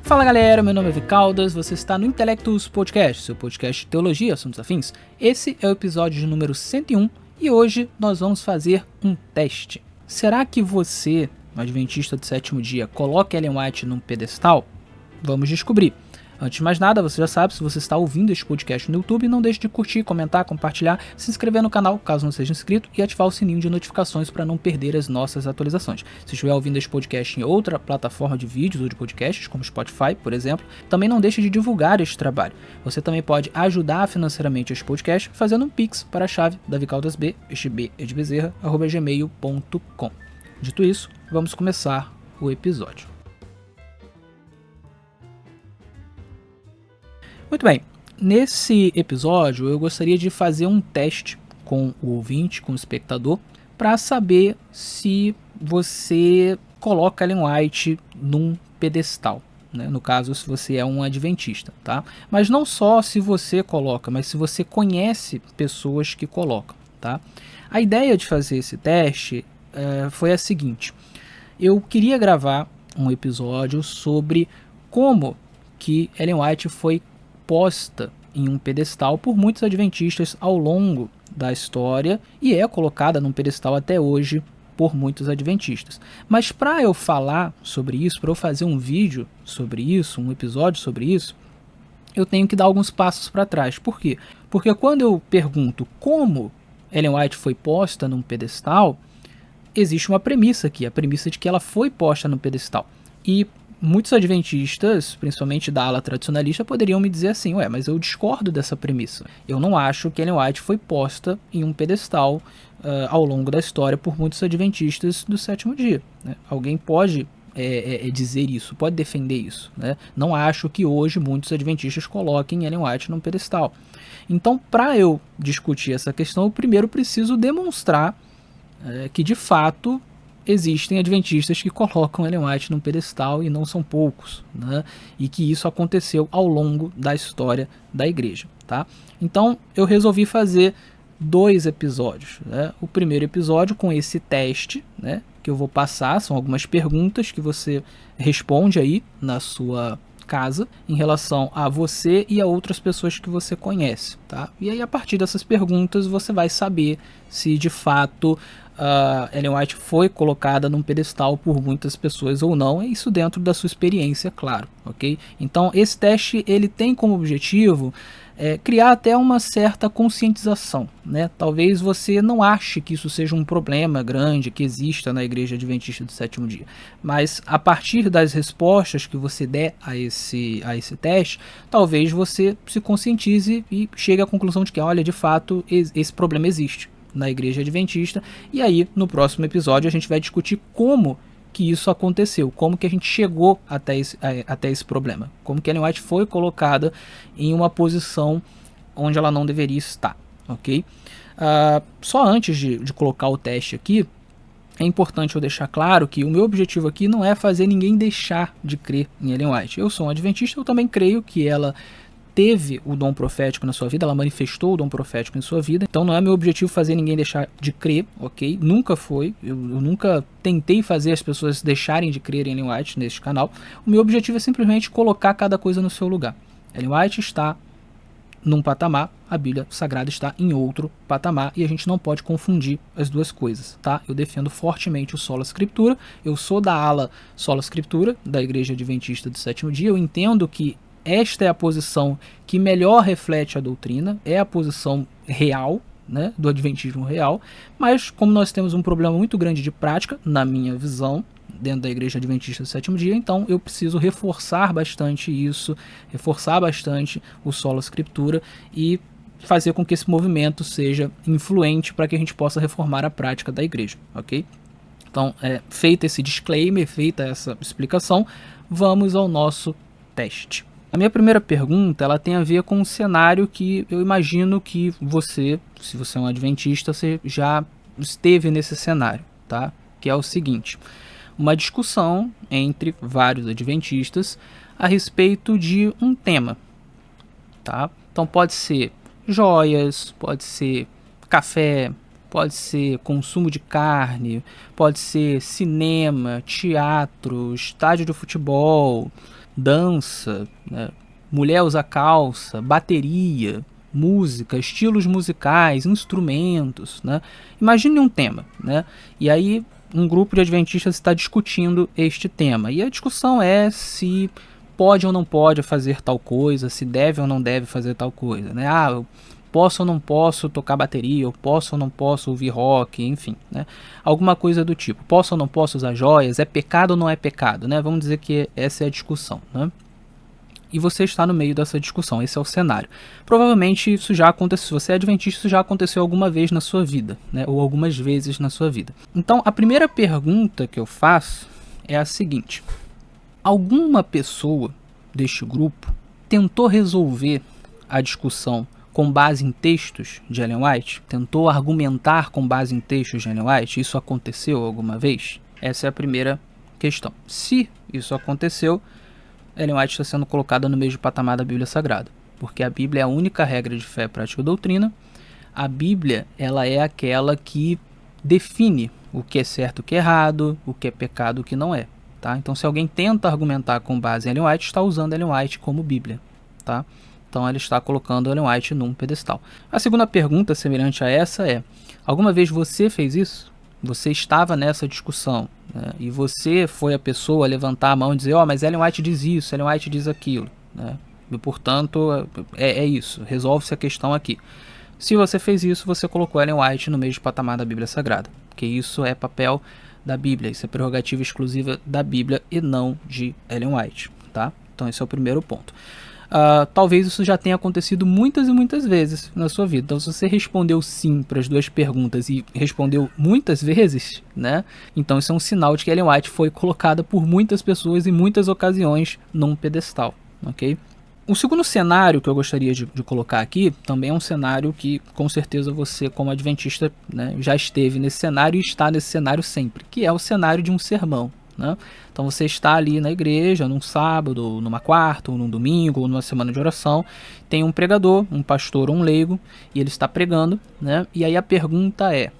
Fala galera, meu nome é Vicaldas, você está no Intelectus Podcast, seu podcast de teologia, assuntos afins. Esse é o episódio de número 101 e hoje nós vamos fazer um teste. Será que você, um adventista do sétimo dia, coloca Ellen White num pedestal? Vamos descobrir. Antes de mais nada, você já sabe, se você está ouvindo este podcast no YouTube, não deixe de curtir, comentar, compartilhar, se inscrever no canal, caso não seja inscrito, e ativar o sininho de notificações para não perder as nossas atualizações. Se estiver ouvindo este podcast em outra plataforma de vídeos ou de podcasts, como Spotify, por exemplo, também não deixe de divulgar este trabalho. Você também pode ajudar financeiramente este podcast fazendo um Pix para a chave davicaldasb, este B é de Bezerra, @gmail.com. Dito isso, vamos começar o episódio. Muito bem, nesse episódio eu gostaria de fazer um teste com o ouvinte, com o espectador, para saber se você coloca Ellen White num pedestal, né? No caso, se você é um adventista, tá? Mas não só se você coloca, mas se você conhece pessoas que colocam, tá? A ideia de fazer esse teste foi a seguinte: eu queria gravar um episódio sobre como que Ellen White foi posta em um pedestal por muitos adventistas ao longo da história e é colocada num pedestal até hoje por muitos adventistas. Mas para eu falar sobre isso, para eu fazer um vídeo sobre isso, um episódio sobre isso, eu tenho que dar alguns passos para trás. Por quê? Porque quando eu pergunto como Ellen White foi posta num pedestal, existe uma premissa aqui, a premissa de que ela foi posta no pedestal. E muitos adventistas, principalmente da ala tradicionalista, poderiam me dizer assim: ué, mas eu discordo dessa premissa. Eu não acho que Ellen White foi posta em um pedestal ao longo da história por muitos adventistas do sétimo dia, né? Alguém pode dizer isso, pode defender isso, né? Não acho que hoje muitos adventistas coloquem Ellen White num pedestal. Então, para eu discutir essa questão, eu primeiro preciso demonstrar que de fato existem adventistas que colocam Ellen White num pedestal e não são poucos, né? E que isso aconteceu ao longo da história da igreja, tá? Então eu resolvi fazer 2 episódios, né? O primeiro episódio com esse teste, né, que eu vou passar, são algumas perguntas que você responde aí na sua casa em relação a você e a outras pessoas que você conhece, tá? E aí a partir dessas perguntas você vai saber se de fato Ellen White foi colocada num pedestal por muitas pessoas ou não, é isso dentro da sua experiência, claro, ok? Então esse teste ele tem como objetivo criar até uma certa conscientização, né? Talvez você não ache que isso seja um problema grande que exista na Igreja Adventista do Sétimo Dia, mas a partir das respostas que você der a esse teste, talvez você se conscientize e chegue à conclusão de que, olha, de fato, esse problema existe na Igreja Adventista, e aí no próximo episódio a gente vai discutir como que isso aconteceu, como que a gente chegou até esse problema, como que Ellen White foi colocada em uma posição onde ela não deveria estar, ok? Só antes de colocar o teste aqui, é importante eu deixar claro que o meu objetivo aqui não é fazer ninguém deixar de crer em Ellen White. Eu sou um adventista, eu também creio que ela teve o dom profético na sua vida, ela manifestou o dom profético em sua vida, então não é meu objetivo fazer ninguém deixar de crer, ok? Nunca foi, eu nunca tentei fazer as pessoas deixarem de crer em Ellen White neste canal. O meu objetivo é simplesmente colocar cada coisa no seu lugar. Ellen White está num patamar, a Bíblia Sagrada está em outro patamar e a gente não pode confundir as duas coisas, tá? Eu defendo fortemente o Sola Escritura, eu sou da ala Sola Escritura, da Igreja Adventista do Sétimo Dia, eu entendo que esta é a posição que melhor reflete a doutrina, é a posição real, né, do adventismo real, mas como nós temos um problema muito grande de prática, na minha visão, dentro da Igreja Adventista do Sétimo Dia, então eu preciso reforçar bastante isso, reforçar bastante o Sola Escritura e fazer com que esse movimento seja influente para que a gente possa reformar a prática da igreja, ok? Então, feito esse disclaimer, feita essa explicação, vamos ao nosso teste. A minha primeira pergunta, ela tem a ver com um cenário que eu imagino que você, se você é um adventista, você já esteve nesse cenário, tá? Que é o seguinte: uma discussão entre vários adventistas a respeito de um tema, tá? Então pode ser joias, pode ser café, pode ser consumo de carne, pode ser cinema, teatro, estádio de futebol, dança, né, mulher usa calça, bateria, música, estilos musicais, instrumentos, né? Imagine um tema, né? E aí um grupo de adventistas está discutindo este tema. E a discussão é se pode ou não pode fazer tal coisa, se deve ou não deve fazer tal coisa, né? Ah, eu posso ou não posso tocar bateria, eu posso ou não posso ouvir rock, enfim, né? Alguma coisa do tipo. Posso ou não posso usar joias? É pecado ou não é pecado, né? Vamos dizer que essa é a discussão, né? E você está no meio dessa discussão, esse é o cenário. Provavelmente isso já aconteceu, se você é adventista, isso já aconteceu alguma vez na sua vida, né? Ou algumas vezes na sua vida. Então, a primeira pergunta que eu faço é a seguinte: alguma pessoa deste grupo tentou resolver a discussão com base em textos de Ellen White? Tentou argumentar com base em textos de Ellen White? Isso aconteceu alguma vez? Essa é a primeira questão. Se isso aconteceu, Ellen White está sendo colocada no mesmo patamar da Bíblia Sagrada, porque a Bíblia é a única regra de fé, prática e doutrina. A Bíblia, ela é aquela que define o que é certo e o que é errado, o que é pecado e o que não é. Tá? Então, se alguém tenta argumentar com base em Ellen White, está usando Ellen White como Bíblia. Tá? Então, ele está colocando Ellen White num pedestal. A segunda pergunta, semelhante a essa, é: alguma vez você fez isso? Você estava nessa discussão, né? E você foi a pessoa a levantar a mão e dizer: mas Ellen White diz isso, Ellen White diz aquilo, né? E, portanto, é isso, resolve-se a questão aqui. Se você fez isso, você colocou Ellen White no mesmo patamar da Bíblia Sagrada, porque isso é papel da Bíblia, isso é prerrogativa exclusiva da Bíblia e não de Ellen White, tá? Então esse é o primeiro ponto. Talvez isso já tenha acontecido muitas e muitas vezes na sua vida. Então, se você respondeu sim para as duas perguntas e respondeu muitas vezes, né? Então isso é um sinal de que Ellen White foi colocada por muitas pessoas em muitas ocasiões num pedestal, ok? O segundo cenário que eu gostaria de colocar aqui também é um cenário que com certeza você, como adventista, né, já esteve nesse cenário e está nesse cenário sempre, que é o cenário de um sermão. Né? Então você está ali na igreja num sábado, ou numa quarta, ou num domingo, ou numa semana de oração, tem um pregador, um pastor ou um leigo, e ele está pregando, né? E aí a pergunta é: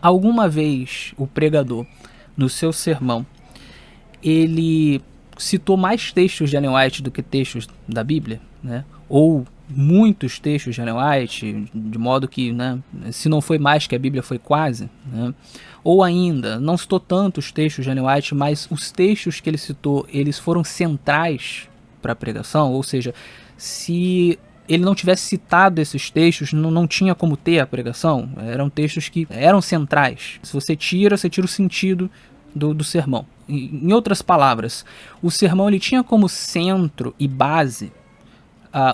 alguma vez o pregador, no seu sermão, ele citou mais textos de Ellen White do que textos da Bíblia, né? Ou muitos textos de Ellen White, de modo que, né, se não foi mais que a Bíblia, foi quase, né? Ou ainda, não citou tantos textos de Ellen White, mas os textos que ele citou, eles foram centrais para a pregação, ou seja, se ele não tivesse citado esses textos, não tinha como ter a pregação, eram textos que eram centrais. Se você tira o sentido do sermão. Em outras palavras, o sermão ele tinha como centro e base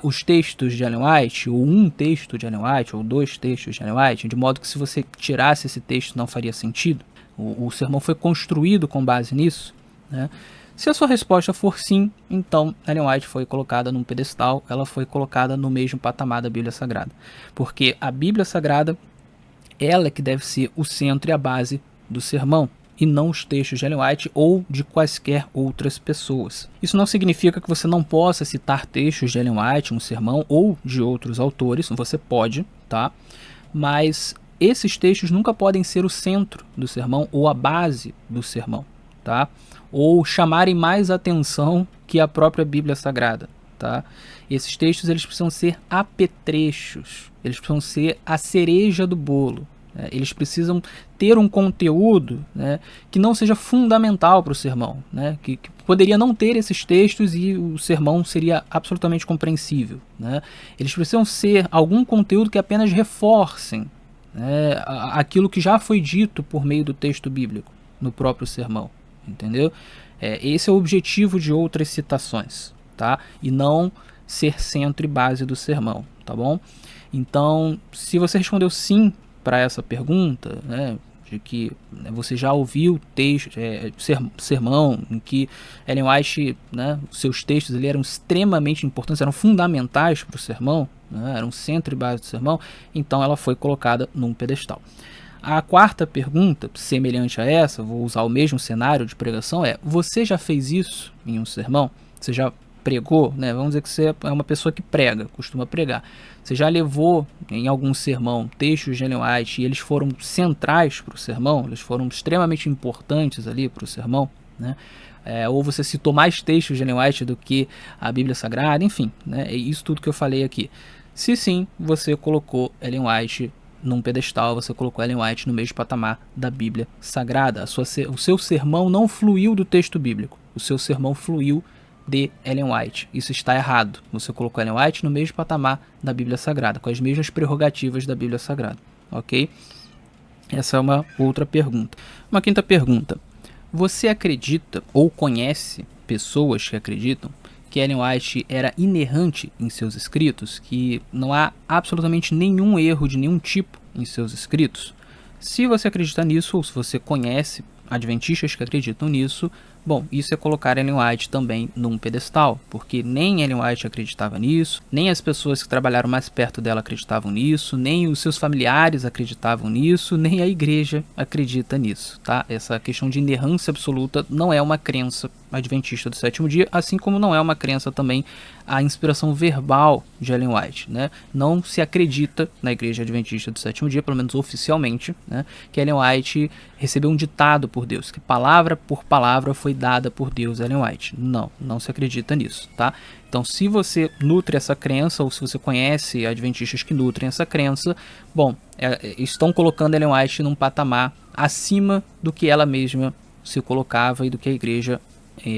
os textos de Ellen White, ou um texto de Ellen White, ou dois textos de Ellen White, de modo que se você tirasse esse texto não faria sentido. O sermão foi construído com base nisso, né? Se a sua resposta for sim, então Ellen White foi colocada num pedestal, ela foi colocada no mesmo patamar da Bíblia Sagrada. Porque a Bíblia Sagrada, ela é que deve ser o centro e a base do sermão, e não os textos de Ellen White ou de quaisquer outras pessoas. Isso não significa que você não possa citar textos de Ellen White, um sermão, ou de outros autores, você pode, tá? Mas esses textos nunca podem ser o centro do sermão ou a base do sermão, tá? Ou chamarem mais atenção que a própria Bíblia Sagrada, tá? Esses textos eles precisam ser apetrechos, eles precisam ser a cereja do bolo. Eles precisam ter um conteúdo, né, que não seja fundamental para o sermão, né, que poderia não ter esses textos e o sermão seria absolutamente compreensível, né. Eles precisam ser algum conteúdo que apenas reforcem, né, aquilo que já foi dito por meio do texto bíblico no próprio sermão, entendeu? Esse é o objetivo de outras citações, tá? E não ser centro e base do sermão, tá bom? Então, se você respondeu sim para essa pergunta, né, de que você já ouviu texto, sermão em que Ellen White, né, seus textos eram extremamente importantes, eram fundamentais para o sermão, né, eram centro e base do sermão, então ela foi colocada num pedestal. A quarta pergunta, semelhante a essa, vou usar o mesmo cenário de pregação, é: você já fez isso em um sermão? Você já pregou, né? Vamos dizer que você é uma pessoa que prega, costuma pregar. Você já levou em algum sermão textos de Ellen White e eles foram centrais para o sermão? Eles foram extremamente importantes ali para o sermão? né? Ou você citou mais textos de Ellen White do que a Bíblia Sagrada, enfim, né? É isso tudo que eu falei aqui. Se sim, você colocou Ellen White num pedestal, você colocou Ellen White no mesmo patamar da Bíblia Sagrada. O seu sermão não fluiu do texto bíblico, o seu sermão fluiu de Ellen White. Isso está errado. Você colocou Ellen White no mesmo patamar da Bíblia Sagrada, com as mesmas prerrogativas da Bíblia Sagrada, ok? Essa é uma outra pergunta. Uma quinta pergunta. Você acredita ou conhece pessoas que acreditam que Ellen White era inerrante em seus escritos, que não há absolutamente nenhum erro de nenhum tipo em seus escritos? Se você acredita nisso, ou se você conhece adventistas que acreditam nisso, bom, isso é colocar Ellen White também num pedestal, porque nem Ellen White acreditava nisso, nem as pessoas que trabalharam mais perto dela acreditavam nisso, nem os seus familiares acreditavam nisso, nem a igreja acredita nisso, tá? Essa questão de inerrância absoluta não é uma crença adventista do sétimo dia, assim como não é uma crença também a inspiração verbal de Ellen White, né? Não se acredita na igreja adventista do sétimo dia, pelo menos oficialmente, né, que Ellen White recebeu um ditado por Deus, que palavra por palavra foi dada por Deus a Ellen White. Não se acredita nisso, tá? Então, se você nutre essa crença, ou se você conhece adventistas que nutrem essa crença, bom, estão colocando Ellen White num patamar acima do que ela mesma se colocava e do que a igreja,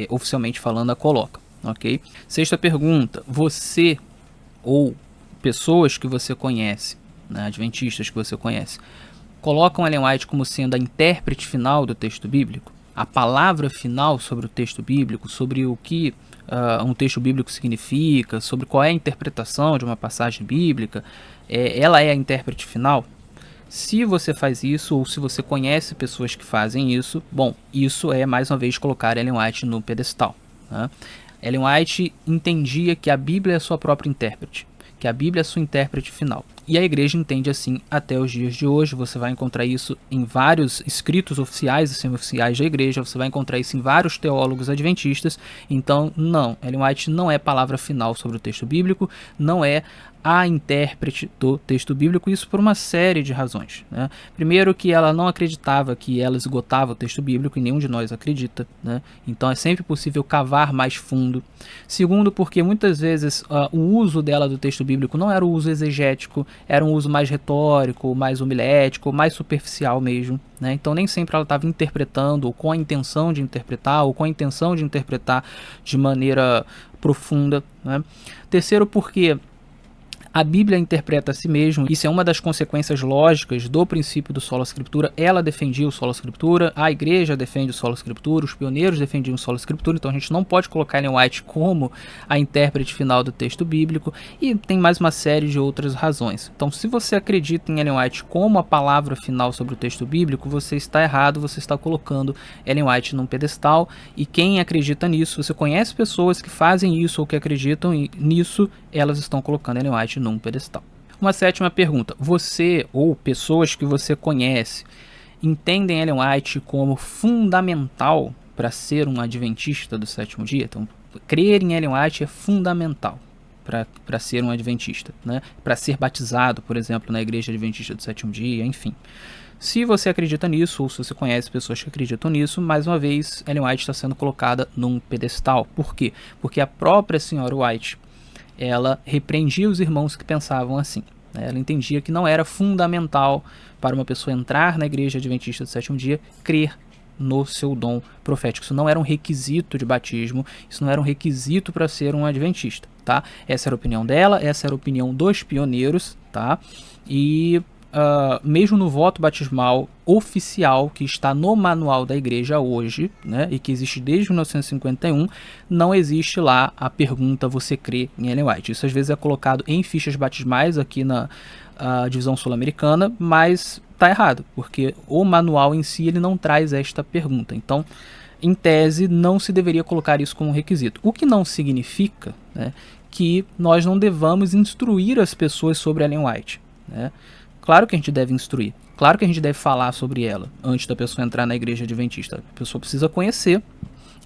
oficialmente falando, a coloca, ok? Sexta pergunta, você ou pessoas que você conhece, né, adventistas que você conhece, colocam Ellen White como sendo a intérprete final do texto bíblico? A palavra final sobre o texto bíblico, sobre o que um texto bíblico significa, sobre qual é a interpretação de uma passagem bíblica, ela é a intérprete final? Se você faz isso, ou se você conhece pessoas que fazem isso, bom, isso é mais uma vez colocar Ellen White no pedestal, né? Ellen White entendia que a Bíblia é a sua própria intérprete, que a Bíblia é a sua intérprete final. E a igreja entende assim até os dias de hoje. Você vai encontrar isso em vários escritos oficiais e semi-oficiais da igreja, você vai encontrar isso em vários teólogos adventistas. Então, não, Ellen White não é palavra final sobre o texto bíblico, não é a intérprete do texto bíblico, isso por uma série de razões, né? Primeiro, que ela não acreditava que ela esgotava o texto bíblico, e nenhum de nós acredita, né? Então é sempre possível cavar mais fundo. Segundo, porque muitas vezes o uso dela do texto bíblico não era o uso exegético, era um uso mais retórico, mais homilético, mais superficial mesmo, né? Então nem sempre ela estava interpretando, ou com a intenção de interpretar, ou com a intenção de interpretar de maneira profunda, né? Terceiro, porque a Bíblia interpreta a si mesma, isso é uma das consequências lógicas do princípio do sola scriptura. Ela defendia o sola scriptura, a igreja defende o sola scriptura, os pioneiros defendiam o sola scriptura, então a gente não pode colocar Ellen White como a intérprete final do texto bíblico, e tem mais uma série de outras razões. Então, se você acredita em Ellen White como a palavra final sobre o texto bíblico, você está errado, você está colocando Ellen White num pedestal, e quem acredita nisso, você conhece pessoas que fazem isso ou que acreditam nisso, elas estão colocando Ellen White num pedestal. Uma sétima pergunta, você ou pessoas que você conhece entendem Ellen White como fundamental para ser um adventista do sétimo dia? Então, crer em Ellen White é fundamental para ser um adventista, né? Para ser batizado, por exemplo, na igreja adventista do sétimo dia, enfim. Se você acredita nisso, ou se você conhece pessoas que acreditam nisso, mais uma vez, Ellen White está sendo colocada num pedestal. Por quê? Porque a própria senhora White, ela repreendia os irmãos que pensavam assim, né? Ela entendia que não era fundamental para uma pessoa entrar na igreja adventista do sétimo dia crer no seu dom profético. Isso não era um requisito de batismo, isso não era um requisito para ser um adventista, tá? Essa era a opinião dela, essa era a opinião dos pioneiros, tá? E mesmo no voto batismal oficial que está no manual da igreja hoje, né, e que existe desde 1951, não existe lá a pergunta: você crê em Ellen White? Isso às vezes é colocado em fichas batismais aqui na divisão sul-americana, mas está errado, porque o manual em si ele não traz esta pergunta. Então, em tese, não se deveria colocar isso como requisito, o que não significa, né, que nós não devamos instruir as pessoas sobre Ellen White, né? Claro que a gente deve instruir, claro que a gente deve falar sobre ela antes da pessoa entrar na igreja adventista. A pessoa precisa conhecer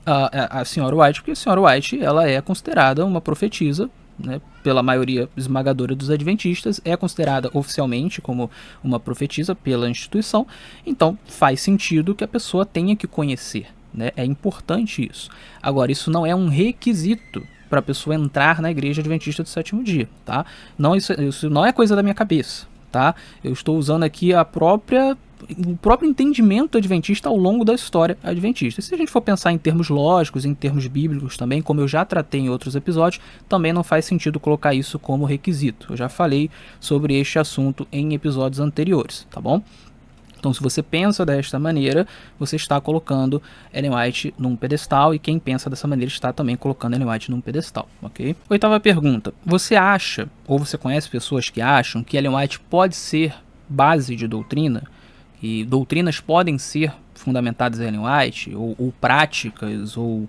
a senhora White, porque a senhora White ela é considerada uma profetisa, né, pela maioria esmagadora dos adventistas, é considerada oficialmente como uma profetisa pela instituição, então faz sentido que a pessoa tenha que conhecer, né? É importante isso. Agora, isso não é um requisito para a pessoa entrar na Igreja Adventista do Sétimo Dia, tá? Não, isso não é coisa da minha cabeça, tá? Eu estou usando aqui o próprio entendimento adventista ao longo da história adventista. Se a gente for pensar em termos lógicos, em termos bíblicos também, como eu já tratei em outros episódios, também não faz sentido colocar isso como requisito. Eu já falei sobre este assunto em episódios anteriores, tá bom? Então, se você pensa desta maneira, você está colocando Ellen White num pedestal, e quem pensa dessa maneira está também colocando Ellen White num pedestal, ok? Oitava pergunta. Você acha, ou você conhece pessoas que acham, que Ellen White pode ser base de doutrina? E doutrinas podem ser fundamentadas em Ellen White, ou práticas, ou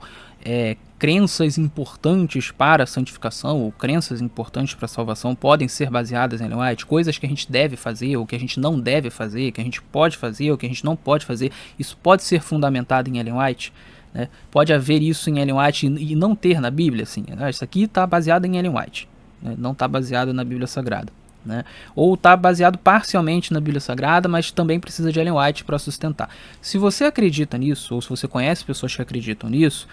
crenças importantes para a santificação, ou crenças importantes para a salvação podem ser baseadas em Ellen White, coisas que a gente deve fazer, ou que a gente não deve fazer, que a gente pode fazer, ou que a gente não pode fazer, isso pode ser fundamentado em Ellen White, né? Pode haver isso em Ellen White e não ter na Bíblia, assim, isso aqui está baseado em Ellen White, né? Não está baseado na Bíblia Sagrada. Né? Ou está baseado parcialmente na Bíblia Sagrada, mas também precisa de Ellen White para sustentar. Se você acredita nisso, ou se você conhece pessoas que acreditam nisso,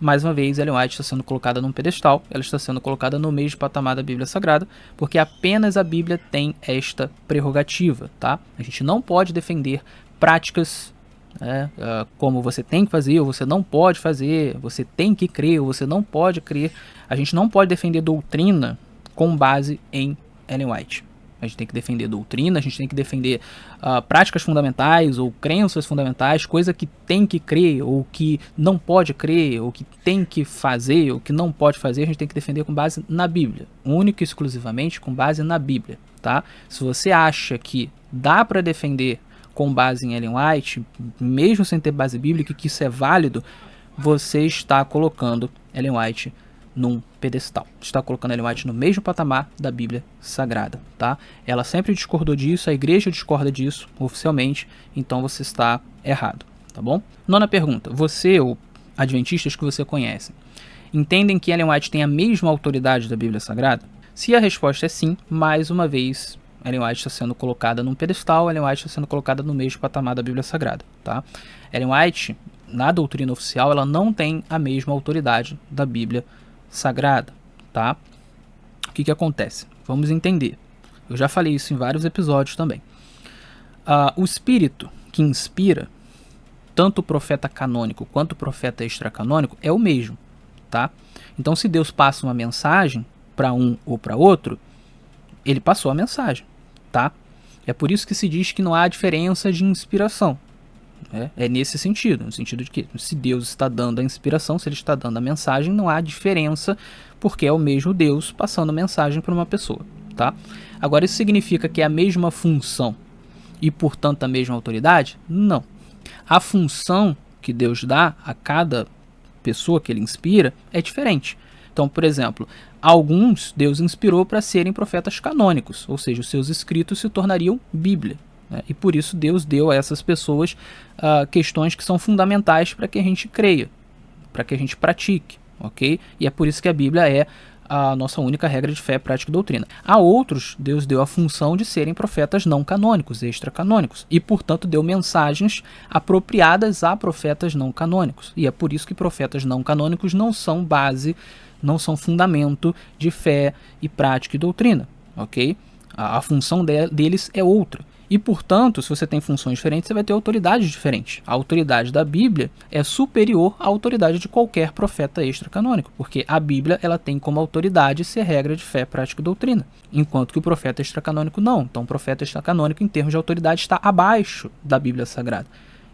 mais uma vez, Ellen White está sendo colocada num pedestal, ela está sendo colocada no mesmo patamar da Bíblia Sagrada, porque apenas a Bíblia tem esta prerrogativa, tá? A gente não pode defender práticas, como você tem que fazer, ou você não pode fazer, você tem que crer, ou você não pode crer. A gente não pode defender doutrina com base em Ellen White. A gente tem que defender doutrina, a gente tem que defender práticas fundamentais ou crenças fundamentais, coisa que tem que crer, ou que não pode crer, ou que tem que fazer, ou que não pode fazer, a gente tem que defender com base na Bíblia. Único e exclusivamente com base na Bíblia, tá? Se você acha que dá para defender com base em Ellen White, mesmo sem ter base bíblica, que isso é válido, você está colocando Ellen White num pedestal. Está colocando Ellen White no mesmo patamar da Bíblia Sagrada, tá? Ela sempre discordou disso, a igreja discorda disso oficialmente, então você está errado, tá bom? Nona pergunta. Você, ou adventistas que você conhece, entendem que Ellen White tem a mesma autoridade da Bíblia Sagrada? Se a resposta é sim, mais uma vez, Ellen White está sendo colocada num pedestal, Ellen White está sendo colocada no mesmo patamar da Bíblia Sagrada, tá? Ellen White, na doutrina oficial, ela não tem a mesma autoridade da Bíblia Sagrada, tá? O que acontece? Vamos entender. Eu já falei isso em vários episódios também. O espírito que inspira tanto o profeta canônico quanto o profeta extracanônico é o mesmo, tá? Então, se Deus passa uma mensagem para um ou para outro, ele passou a mensagem, tá? É por isso que se diz que não há diferença de inspiração. É nesse sentido, no sentido de que se Deus está dando a inspiração, se ele está dando a mensagem, não há diferença, porque é o mesmo Deus passando a mensagem para uma pessoa, tá? Agora, isso significa que é a mesma função e, portanto, a mesma autoridade? Não. A função que Deus dá a cada pessoa que ele inspira é diferente. Então, por exemplo, alguns Deus inspirou para serem profetas canônicos, ou seja, os seus escritos se tornariam Bíblia. E por isso Deus deu a essas pessoas questões que são fundamentais para que a gente creia, para que a gente pratique, ok? E é por isso que a Bíblia é a nossa única regra de fé, prática e doutrina. A outros, Deus deu a função de serem profetas não canônicos, extracanônicos, e portanto deu mensagens apropriadas a profetas não canônicos. E é por isso que profetas não canônicos não são base, não são fundamento de fé e prática e doutrina, ok? A função deles é outra. E, portanto, se você tem funções diferentes, você vai ter autoridades diferentes. A autoridade da Bíblia é superior à autoridade de qualquer profeta extracanônico, porque a Bíblia ela tem como autoridade ser regra de fé, prática e doutrina, enquanto que o profeta extracanônico não. Então, o profeta extracanônico, em termos de autoridade, está abaixo da Bíblia Sagrada.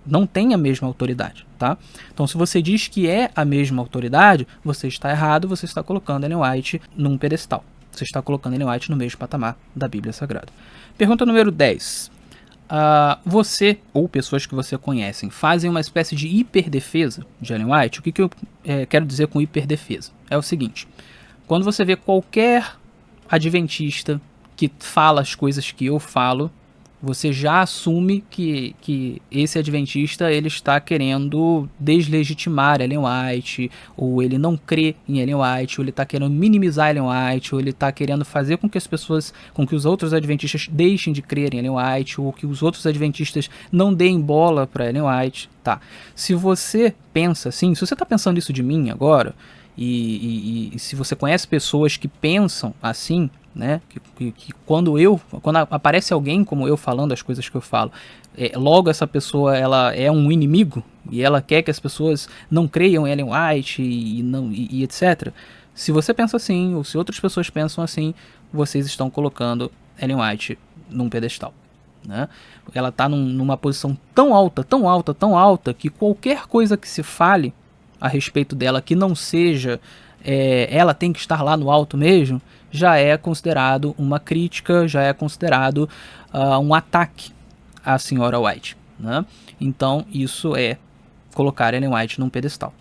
Não tem a mesma autoridade, tá? Então, se você diz que é a mesma autoridade, você está errado, você está colocando Ellen White num pedestal. Você está colocando Ellen White no mesmo patamar da Bíblia Sagrada. Pergunta número 10. Você, ou pessoas que você conhecem, fazem uma espécie de hiperdefesa de Ellen White? O que eu quero dizer com hiperdefesa? É o seguinte. Quando você vê qualquer adventista que fala as coisas que eu falo, você já assume que esse adventista ele está querendo deslegitimar Ellen White, ou ele não crê em Ellen White, ou ele está querendo minimizar Ellen White, ou ele está querendo fazer com que as pessoas, com que os outros adventistas deixem de crer em Ellen White, ou que os outros adventistas não deem bola para Ellen White. Tá. Se você pensa assim, se você está pensando isso de mim agora, e se você conhece pessoas que pensam assim, né, que quando aparece alguém como eu falando as coisas que eu falo, logo essa pessoa ela é um inimigo e ela quer que as pessoas não creiam em Ellen White e etc. Se você pensa assim, ou se outras pessoas pensam assim, vocês estão colocando Ellen White num pedestal, né? Ela está numa posição tão alta, tão alta, tão alta, que qualquer coisa que se fale a respeito dela que não seja ela tem que estar lá no alto mesmo, já é considerado uma crítica, já é considerado um ataque à senhora White, né? Então isso é colocar Ellen White num pedestal.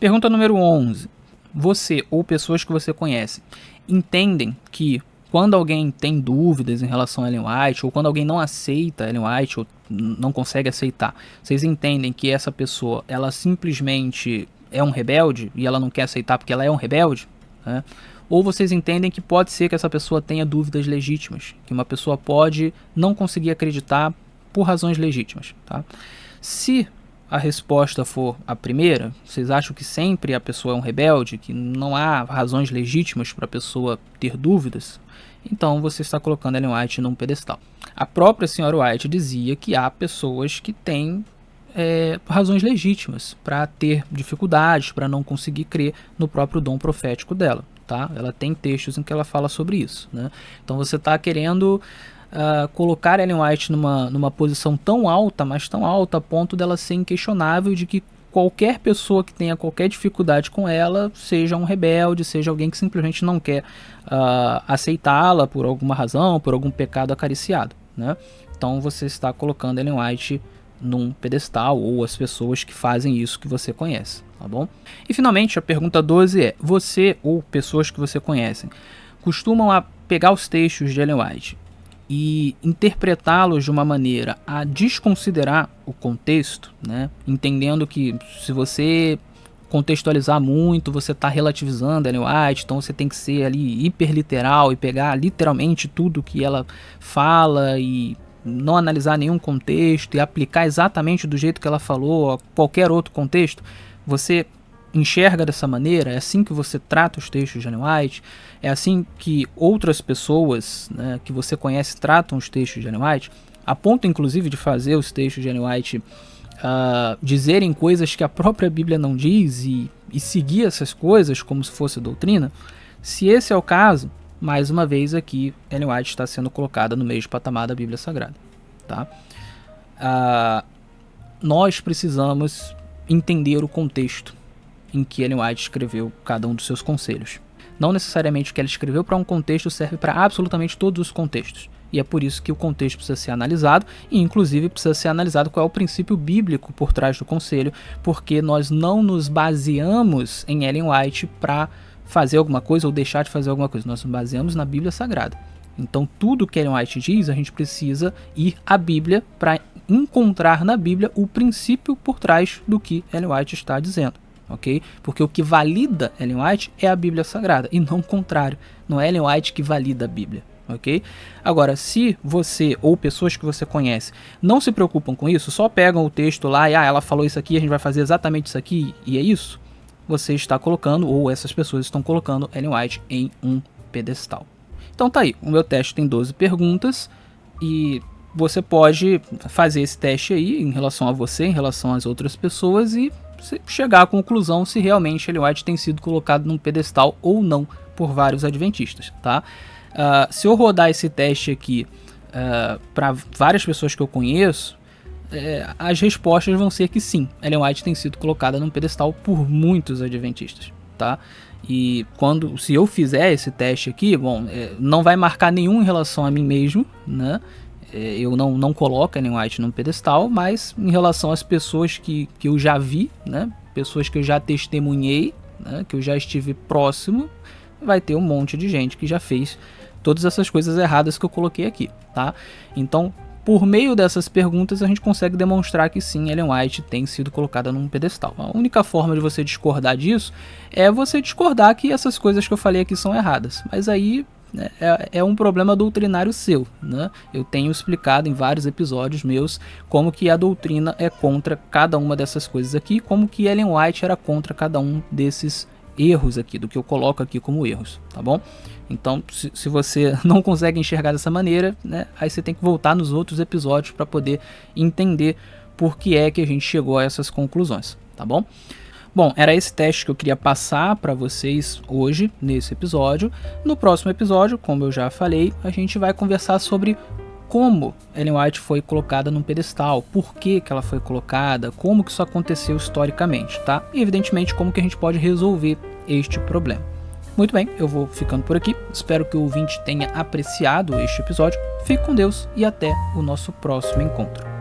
Pergunta número 11. Você ou pessoas que você conhece entendem que quando alguém tem dúvidas em relação a Ellen White, ou quando alguém não aceita Ellen White, ou não consegue aceitar, vocês entendem que essa pessoa ela simplesmente é um rebelde e ela não quer aceitar porque ela é um rebelde, né? Ou vocês entendem que pode ser que essa pessoa tenha dúvidas legítimas, que uma pessoa pode não conseguir acreditar por razões legítimas, tá? Se a resposta for a primeira, vocês acham que sempre a pessoa é um rebelde, que não há razões legítimas para a pessoa ter dúvidas, então você está colocando Ellen White num pedestal. A própria senhora White dizia que há pessoas que têm razões legítimas para ter dificuldades, para não conseguir crer no próprio dom profético dela, tá? Ela tem textos em que ela fala sobre isso, né? Então você está querendo colocar Ellen White numa posição tão alta, mas tão alta a ponto dela ser inquestionável, de que qualquer pessoa que tenha qualquer dificuldade com ela seja um rebelde, seja alguém que simplesmente não quer aceitá-la por alguma razão, por algum pecado acariciado, né? Então você está colocando Ellen White num pedestal, ou as pessoas que fazem isso que você conhece, tá bom? E finalmente a pergunta 12 é: você ou pessoas que você conhece costumam pegar os textos de Ellen White e interpretá-los de uma maneira a desconsiderar o contexto, né? Entendendo que se você contextualizar muito, você está relativizando Ellen White, então você tem que ser ali hiperliteral e pegar literalmente tudo que ela fala e não analisar nenhum contexto e aplicar exatamente do jeito que ela falou a qualquer outro contexto. Você enxerga dessa maneira? É assim que você trata os textos de Ellen White? É assim que outras pessoas, né, que você conhece tratam os textos de Ellen White? A ponto inclusive de fazer os textos de Ellen White dizerem coisas que a própria Bíblia não diz e seguir essas coisas como se fosse doutrina? Se esse é o caso, mais uma vez aqui Ellen White está sendo colocada no mesmo patamar da Bíblia Sagrada, tá? Nós precisamos entender o contexto em que Ellen White escreveu cada um dos seus conselhos. Não necessariamente o que ela escreveu para um contexto serve para absolutamente todos os contextos. E é por isso que o contexto precisa ser analisado, e inclusive precisa ser analisado qual é o princípio bíblico por trás do conselho, porque nós não nos baseamos em Ellen White para fazer alguma coisa ou deixar de fazer alguma coisa. Nós nos baseamos na Bíblia Sagrada. Então tudo que Ellen White diz, a gente precisa ir à Bíblia para encontrar na Bíblia o princípio por trás do que Ellen White está dizendo, ok? Porque o que valida Ellen White é a Bíblia Sagrada e não o contrário. Não é Ellen White que valida a Bíblia, ok? Agora, se você ou pessoas que você conhece não se preocupam com isso, só pegam o texto lá e ela falou isso aqui, a gente vai fazer exatamente isso aqui e é isso, você está colocando, ou essas pessoas estão colocando Ellen White em um pedestal. Então tá aí, o meu teste tem 12 perguntas e você pode fazer esse teste aí em relação a você, em relação às outras pessoas e chegar à conclusão se realmente Ellen White tem sido colocado num pedestal ou não por vários adventistas, tá? Se eu rodar esse teste aqui para várias pessoas que eu conheço, as respostas vão ser que sim, Ellen White tem sido colocada num pedestal por muitos adventistas, tá? E se eu fizer esse teste aqui, não vai marcar nenhum em relação a mim mesmo, né? Eu não coloco Ellen White num pedestal, mas em relação às pessoas que eu já vi, né? Pessoas que eu já testemunhei, né? Que eu já estive próximo, vai ter um monte de gente que já fez todas essas coisas erradas que eu coloquei aqui, tá? Então, por meio dessas perguntas a gente consegue demonstrar que sim, Ellen White tem sido colocada num pedestal. A única forma de você discordar disso é você discordar que essas coisas que eu falei aqui são erradas, mas aí é um problema doutrinário seu, né? Eu tenho explicado em vários episódios meus como que a doutrina é contra cada uma dessas coisas aqui, como que Ellen White era contra cada um desses erros aqui, do que eu coloco aqui como erros, tá bom? Então, se você não consegue enxergar dessa maneira, né, aí você tem que voltar nos outros episódios para poder entender por que é que a gente chegou a essas conclusões, tá bom? Bom, era esse teste que eu queria passar para vocês hoje, nesse episódio. No próximo episódio, como eu já falei, a gente vai conversar sobre como Ellen White foi colocada num pedestal, por que ela foi colocada, como que isso aconteceu historicamente, tá? E evidentemente como que a gente pode resolver este problema. Muito bem, eu vou ficando por aqui, espero que o ouvinte tenha apreciado este episódio, fique com Deus e até o nosso próximo encontro.